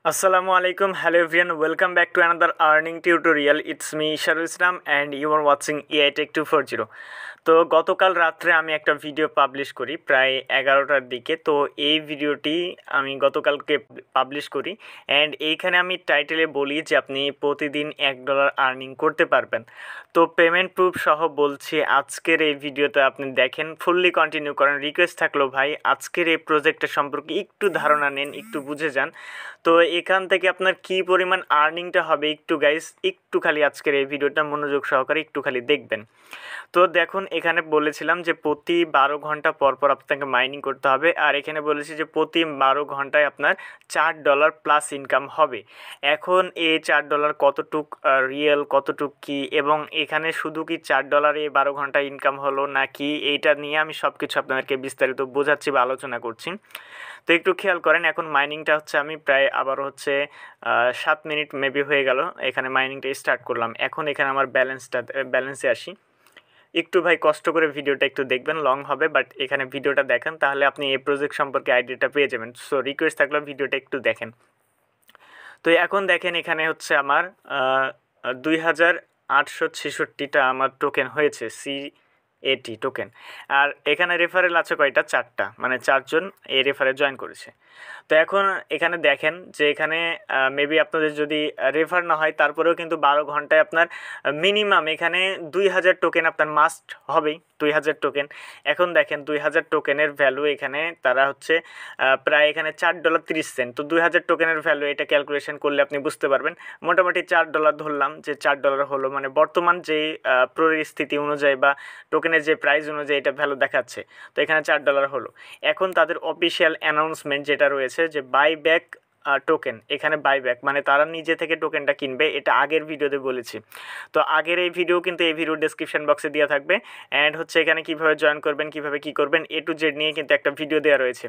Assalamualaikum, hello everyone, welcome back to another earning tutorial. It's me Esarul and you are watching AI Tech 240. তো গতকাল রাত্রে আমি একটা video publish করি প্রায় 11টার দিকে। তো এই ভিডিওটি আমি গতকালকে পাবলিশ করি অ্যান্ড এইখানে আমি টাইটেলে বলি যে আপনি প্রতিদিন $1 আর্নিং করতে পারবেন। তো পেমেন্ট প্রুফ সহ বলছি আজকের এই ভিডিওতে আপনি দেখেন, ফুললি কন্টিনিউ করেন। রিকোয়েস্ট থাকলো ভাই আজকের এই প্রজেক্টের সম্পর্কে একটু ধারণা নেন, একটু বুঝে যান। তো এখান থেকে আপনার কি পরিমাণ আর্নিংটা হবে একটু গাইস একটু খালি আজকের এই ভিডিওটা মনোযোগ সহকারে একটু খালি দেখবেন। তো দেখুন এখানে বলেছিলাম যে প্রতি 12 ঘন্টা পর পর আপনাকে মাইনিং করতে হবে, আর এখানে বলেছি যে প্রতি 12 ঘন্টায় আপনার $4 প্লাস ইনকাম হবে। এখন এই $4 কতটুক রিয়েল, কতটুক কি, এবং এখানে শুধু কি $4 এই 12 ঘন্টা ইনকাম হলো নাকি, এইটা নিয়ে আমি সব কিছু আপনাদেরকে বিস্তারিত বোঝাচ্ছি বা আলোচনা করছি। তো একটু খেয়াল করেন, এখন মাইনিংটা হচ্ছে আমি প্রায় আবার হচ্ছে 7 মিনিট মেবি হয়ে গেল এখানে মাইনিংটা স্টার্ট করলাম। এখন এখানে আমার ব্যালেন্সে আসি। একটু ভাই কষ্ট করে ভিডিওটা একটু দেখবেন, লং হবে বাট এখানে ভিডিওটা দেখেন তাহলে আপনি এই প্রজেক্ট সম্পর্কে আইডিয়াটা পেয়ে যাবেন। সো রিকোয়েস্ট থাকলে ভিডিওটা একটু দেখেন। তো এখন দেখেন এখানে হচ্ছে আমার 2866টা আমার টোকেন হয়েছে, CAT টোকেন। আর এখানে রেফারেল আছে কয়টা? 4টা, মানে 4 জন এই রেফারে জয়েন করেছে। তো এখন এখানে দেখেন যে এখানে মেবি আপনাদের যদি রেফার না হয় তারপরেও কিন্তু 12 ঘন্টায় আপনার মিনিমাম এখানে 2000 টোকেন আপনার মাস্ট হবেই, 2000 টোকেন। এখন দেখেন 2000 টোকেনের ভ্যালু এখানে তারা হচ্ছে প্রায় এখানে $4.30। তো 2000 টোকেনের ভ্যালু এটা ক্যালকুলেশন করলে আপনি বুঝতে পারবেন মোটামুটি $4 ধরলাম যে $4 হলো, মানে বর্তমান যে পরিস্থিতি অনুযায়ী বা টোকেনের যে প্রাইস অনুযায়ী এটা ভ্যালু দেখাচ্ছে। তো এখানে $4 হলো। এখন তাদের অফিসিয়াল অ্যানাউন্সমেন্ট যেটা রয়েছে যে বাইব্যাক টোকেন, এখানে বাইব্যাক মানে তারা নিজে থেকে টোকেনটা কিনবে, এটা আগের ভিডিওতে বলেছি। তো আগের এই ভিডিও কিন্তু এই ভিডিও ডেসক্রিপশন বক্সে দেওয়া থাকবে। অ্যান্ড হচ্ছে এখানে কীভাবে জয়েন করবেন, কীভাবে কী করবেন, A to Z নিয়ে কিন্তু একটা ভিডিও দেওয়া রয়েছে।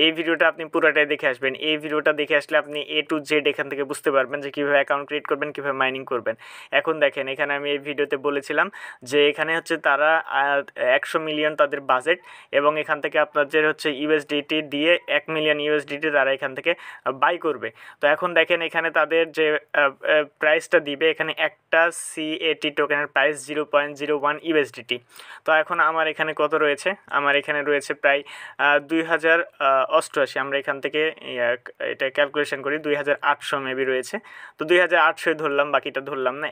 এই ভিডিওটা আপনি পুরোটাই দেখে আসবেন। এই ভিডিওটা দেখে আসলে আপনি A to Z এখান থেকে বুঝতে পারবেন যে কীভাবে অ্যাকাউন্ট ক্রিয়েট করবেন, কীভাবে মাইনিং করবেন। এখন দেখেন এখানে আমি এই ভিডিওতে বলেছিলাম যে এখানে হচ্ছে তারা 100 মিলিয়ন তাদের বাজেট, এবং এখান থেকে আপনাদের হচ্ছে USDT দিয়ে 1 মিলিয়ন USDT তারা এখান থেকে বাই করবে। তো এখন দেখেন এখানে তাদের যে প্রাইসটা দিবে, এখানে একটা CAT টোকেনের প্রাইস 0.01 USDT। তো এখন আমার এখানে কত রয়েছে? আমার এখানে রয়েছে প্রায় 2088। আমরা এখান থেকে এটা ক্যালকুলেশন করি, 2800 মেবি রয়েছে। তো 2800 ধরলাম, বাকিটা ধরলাম না।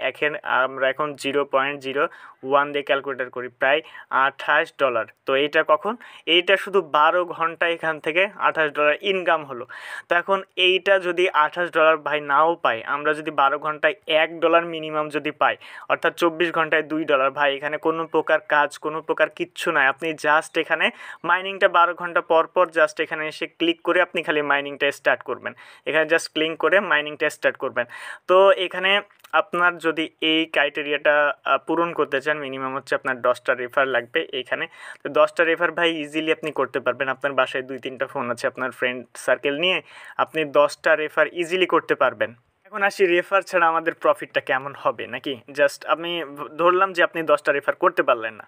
আমরা এখন 0.01 দিয়ে ক্যালকুলেটার করি, প্রায় $28। তো এইটা কখন? এইটা শুধু 12 ঘন্টা এখান থেকে $28 ইনকাম হলো। তো এখন এইটা যদি $28 ভাই নাও পাই, আমরা যদি 12 ঘন্টায় $1 মিনিমাম যদি পাই, অর্থাৎ 24 ঘন্টায় $2, ভাই এখানে কোনো প্রকার কাজ, কোনো প্রকার কিচ্ছু নাই। আপনি জাস্ট এখানে মাইনিংটা 12 ঘন্টা পর পর জাস্ট এখানে এসে ক্লিক করে আপনি খালি মাইনিংটা স্টার্ট করবেন। এখানে জাস্ট ক্লিক করে মাইনিংটা স্টার্ট করবেন। তো এখানে আপনার যদি এই ক্রাইটেরিয়াটা পূরণ করতে চান, মিনিমাম হচ্ছে আপনার 10টা রেফার লাগবে এইখানে। তো 10টা রেফার ভাই ইজিলি আপনি করতে পারবেন। আপনার বাসায় 2-3টা ফোন আছে, আপনার ফ্রেন্ড সার্কেল নিয়ে আপনি 10টা রেফার ইজিলি করতে পারবেন। এখন আসি রেফার ছাড়া আমাদের প্রফিটটা কেমন হবে, নাকি জাস্ট আমি ধরলাম যে আপনি 10টা রেফার করতে পারলেন না,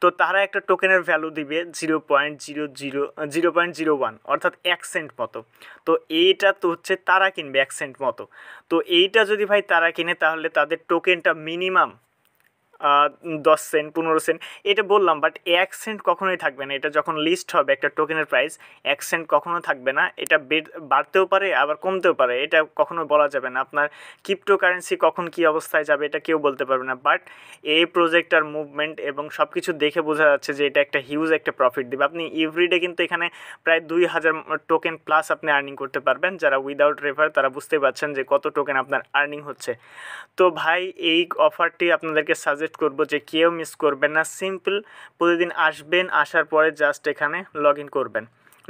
তো তারা একটা টোকেনের ভ্যালু দিবে 0.01 অর্থাৎ 1 সেন্ট মতো। তো এইটা তো হচ্ছে তারা কিনবে 1 সেন্ট মতো। তো এইটা যদি ভাই তারা কিনে তাহলে তাদের টোকেনটা মিনিমাম 10 সেন্ট 15 সেন্ট এটা বললাম, বাট 1 সেন্ট কখনোই থাকবে না। এটা যখন লিস্ট হবে একটা টোকেনের প্রাইস 1 সেন্ট কখনো থাকবে না। এটা বাড়তেও পারে আবার কমতেও পারে, এটা কখনো বলা যাবে না। আপনার ক্রিপ্টোকারেন্সি কখন কী অবস্থায় যাবে এটা কেউ বলতে পারবে না, বাট এই প্রজেক্টটার মুভমেন্ট এবং সব কিছু দেখে বোঝা যাচ্ছে যে এটা একটা হিউজ একটা প্রফিট দেবে। আপনি এভরিডে কিন্তু এখানে প্রায় 2000 টোকেন প্লাস আপনি আর্নিং করতে পারবেন। যারা উইদাউট রেফার তারা বুঝতে পারছেন যে কত টোকেন আপনার আর্নিং হচ্ছে। তো ভাই এই অফারটি আপনাদেরকে সাজেস্ট করব যে কেউ মিস করবেন না। সিম্পল প্রতিদিন আসবেন, আসার পরে জাস্ট এখানে লগ ইন করবেন।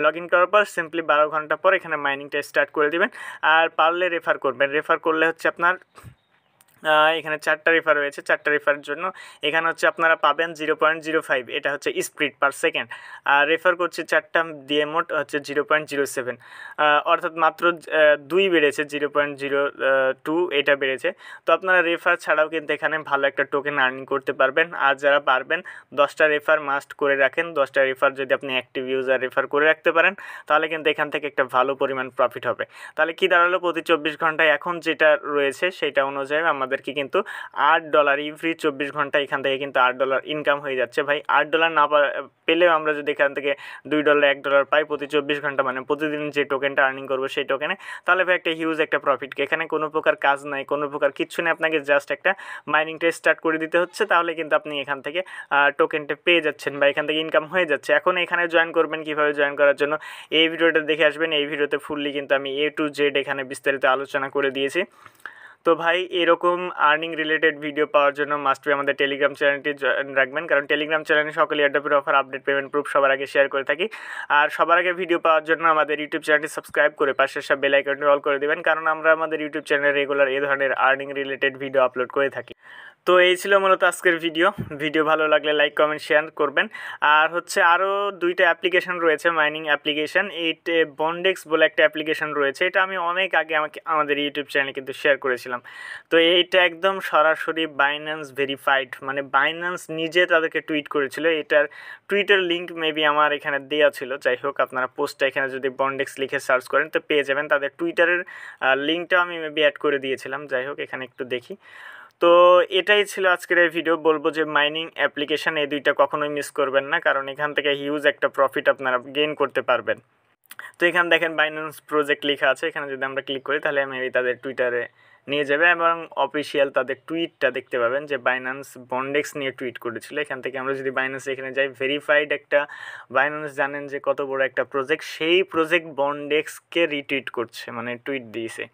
লগ ইন করার পর সিম্পলি 12 ঘন্টা পর এখানে মাইনিংটা স্টার্ট করে দিবেন। আর পারলে রেফার করবেন। রেফার করলে হচ্ছে আপনার এখানে 4টা রেফার রয়েছে। 4টা রেফারের জন্য এখানে হচ্ছে আপনারা পাবেন 0.05, এটা হচ্ছে স্পিড পার সেকেন্ড। আর রেফার করছে 4টা দিয়ে মোট হচ্ছে 0.07, অর্থাৎ মাত্র 2 বেড়েছে, 0.02 এটা বেড়েছে। তো আপনারা রেফার ছাড়াও কিন্তু এখানে ভালো একটা টোকেন আর্নিং করতে পারবেন। আর যারা পারবেন 10টা রেফার মাস্ট করে রাখেন। 10টা রেফার যদি আপনি অ্যাক্টিভ ইউজার রেফার করে রাখতে পারেন তাহলে কিন্তু এখান থেকে একটা ভালো পরিমাণ প্রফিট হবে। তাহলে কি দাঁড়ালো, প্রতি 24 ঘন্টায় এখন যেটা রয়েছে সেটা অনুযায়ী আমাদেরকে কিন্তু $8 এভরি 24 ঘন্টা এখান থেকে কিন্তু $8 ইনকাম হয়ে যাচ্ছে। ভাই $8 না পেলেও আমরা যদি এখান থেকে $2 $1 পাই প্রতি 24 ঘন্টা, মানে প্রতিদিন যে টোকেনটা আর্নিং করবো সেই টোকেনে, তাহলে ভাই একটা হিউজ একটা প্রফিট। এখানে কোনো প্রকার কাজ নাই, কোনো প্রকার কিচ্ছু নেই, আপনাকে জাস্ট একটা মাইনিংটা স্টার্ট করে দিতে হচ্ছে, তাহলে কিন্তু আপনি এখান থেকে টোকেনটা পেয়ে যাচ্ছেন বা এখান থেকে ইনকাম হয়ে যাচ্ছে। এখন এখানে জয়েন করবেন, কীভাবে জয়েন করার জন্য এই ভিডিওটা দেখে আসবেন। এই ভিডিওতে ফুললি কিন্তু আমি A to Z এখানে বিস্তারিত আলোচনা করে দিয়েছি। তো ভাই এরকম আর্নিং রিলেটেড ভিডিও পাওয়ার জন্য মাস্ট বি আমাদের টেলিগ্রাম চ্যানেলটি জয়েন রাখবেন, কারণ টেলিগ্রাম চ্যানেলে সকলে এয়ারড্রপের অফার, আপডেট, পেমেন্ট প্রুফ সবার আগে শেয়ার করে থাকি। আর সবার আগে ভিডিও পাওয়ার জন্য আমাদের ইউটিউব চ্যানেলটি সাবস্ক্রাইব করে পাশের সব বেল আইকনটি অল করে দেবেন, কারণ আমরা আমাদের ইউটিউব চ্যানেলে রেগুলার এই ধরনের আর্নিং রিলেটেড ভিডিও আপলোড করে থাকি। তো এই ছিল মূলত আজকের ভিডিও ভালো লাগলে লাইক, কমেন্ট, শেয়ার করবেন। আর হচ্ছে আরও 2টা অ্যাপ্লিকেশন রয়েছে মাইনিং অ্যাপ্লিকেশন। এইটা বন্ডেক্স বলে একটা অ্যাপ্লিকেশন রয়েছে, এটা আমি অনেক আগে আমাদের ইউটিউব চ্যানেলে কিন্তু শেয়ার করেছিলাম। তো এইটা একদম সরাসরি বাইন্যান্স ভেরিফাইড, মানে বাইন্যান্স নিজে তাদেরকে টুইট করেছিল। এটার টুইটার লিঙ্ক মেবি আমার এখানে দেওয়া ছিল। যাই হোক, আপনারা পোস্টটা এখানে যদি বন্ডেক্স লিখে সার্চ করেন তো পেয়ে যাবেন। তাদের টুইটারের লিঙ্কটাও আমি মেবি অ্যাড করে দিয়েছিলাম। যাই হোক, এখানে একটু দেখি। তো এটাই ছিল আজকের এই ভিডিও। বলবো যে মাইনিং অ্যাপ্লিকেশান এই 2টা কখনোই মিস করবেন না, কারণ এখান থেকে হিউজ একটা প্রফিট আপনারা গেইন করতে পারবেন। তো এখানে দেখেন বাইন্যান্স প্রজেক্ট লেখা আছে, এখানে যদি আমরা ক্লিক করি তাহলে মেবি তাদের টুইটারে নিয়ে যাবে এবং অফিসিয়াল তাদের টুইটটা দেখতে পাবেন যে বাইন্যান্স বন্ডেক্স নিয়ে টুইট করেছিল। এখান থেকে আমরা যদি বাইন্যান্স এখানে যাই, ভেরিফাইড একটা বাইন্যান্স জানেন যে কত বড় একটা প্রজেক্ট, সেই প্রজেক্ট বন্ডেক্সকে রিটুইট করছে, মানে টুইট দিয়েছে।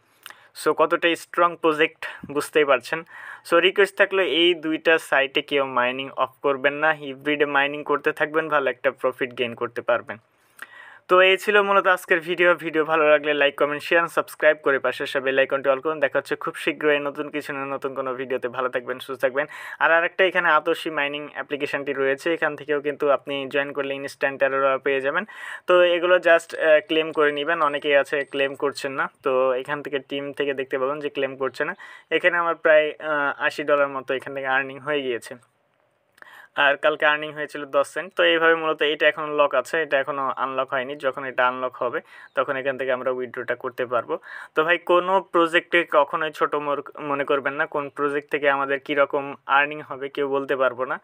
সো কতটা স্ট্রং প্রজেক্ট বুঝতেই পারছেন। সো রিকোয়েস্ট থাকলো এই 2টা সাইটে কেউ মাইনিং অফ করবেন না, এভরিডে মাইনিং করতে থাকবেন, ভালো একটা প্রফিট গেইন করতে পারবেন। তো এই ছিল মূলত আজকের ভিডিও ভালো লাগলে লাইক, কমেন্ট, শেয়ার, সাবস্ক্রাইব করে পাশের সব বেল আইকনটি অল করুন। দেখা হচ্ছে খুব শীঘ্রই নতুন কিছু না নতুন কোনো ভিডিওতে। ভালো থাকবেন, সুস্থ থাকবেন। আর আরেকটা এখানে আতসী মাইনিং অ্যাপ্লিকেশনটি রয়েছে, এখান থেকেও কিন্তু আপনি জয়েন করলে ইনস্ট্যান্ট এরর পেয়ে যাবেন। তো এগুলো জাস্ট ক্লেম করে নেবেন। অনেকেই আছে ক্লেম করছেন না, তো এখান থেকে টিম থেকে দেখতে পাবেন যে ক্লেম করছে না। এখানে আমার প্রায় $80 মতো এখান থেকে আর্নিং হয়ে গিয়েছে, আর কালকে আর্নিং হয়েছিল 10 সেন্ট। তো এইভাবে মূলত এটা এখন লক আছে, এটা এখনও আনলক হয়নি। যখন এটা আনলক হবে তখন এখান থেকে আমরা উইথড্রটা করতে পারবো। তো ভাই কোনো প্রজেক্টে কখনোই ছোটো মনে করবেন না, কোন প্রজেক্ট থেকে আমাদের কীরকম আর্নিং হবে কেউ বলতে পারবো না।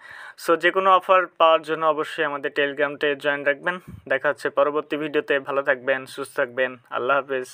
সো যে কোনো অফার পাওয়ার জন্য অবশ্যই আমাদের টেলিগ্রামতে জয়েন রাখবেন। দেখা হচ্ছে পরবর্তী ভিডিওতে। ভালো থাকবেন, সুস্থ থাকবেন, আল্লাহ হাফেজ।